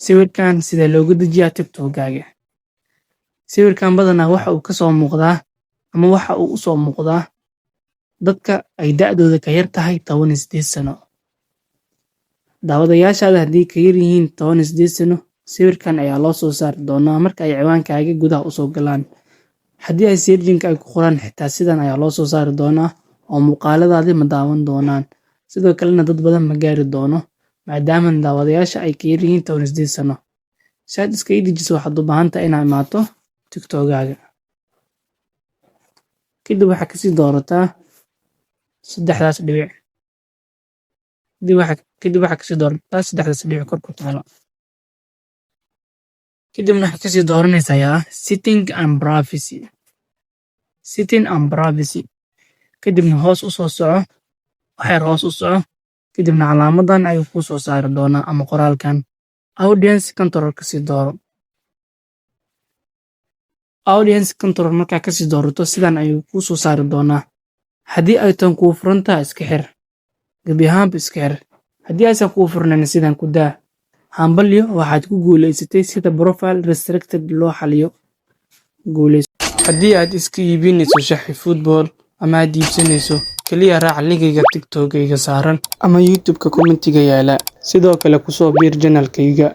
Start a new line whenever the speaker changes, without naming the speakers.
Sawirkan sida loogu dejiyaa TikTok-gaaga. Sawirkan badanaa waxa uu ka soo muuqdaa ama waxa uu u soo muuqdaa dadka ay da'dooda ka yar tahay 18 sano. Daawadayaashaada haddii ka yar yihiin 18 sano, sawirkan ayaa loo soo saari doonaa marka ay ciwaankaaga gudaha u soo galaan. Haddii ay searching ay ku qoraan xitaa sidan ayaa loo soo saari doonaa oo muuqaaladaadi ma daawan doonaan. Sidoo kalena dad badan ma gaari doono maadaama daawadayaasha ay ka yar yihiin 18 sano. Si aad iska dejiso waxaad u baahan tahay inaad imaato TikTok-gaaga. Kadib waxaad kasii doorataa saddexdaas dhibic. Kadib waxaad kasii doorataa saddexdaas dhibic kor ku taalo. Kadibna waxaad kasii dooranaysaa Setting and Privacy. Setting and Privacy. Kadibna hoos u soo soco. Waxyar hoos u soco. Kadibna calaamadan ayuu kuu soo saari doonaa ama qoraalkan. Audience Control kasii dooro. Audience Control markaa kasii doorato sidan ayuu kuu soo saari doonaa. Haddii ay tan kuu furantaa iska xir. Gabi ahaanba iska xir. Haddii aysan kuu furnayn sidan ku daa. Hambalyo waxaad ku guuleysatay sida Profile Restricted loo xaliyo. Haddii aad iska iibinayso shaxi football ama aad iibsanayso, kaliya raac linkayga TikTok-gayga saaran ama YouTube-ka commentiga yaala. Sidoo kale ku soo biir channel-kayga.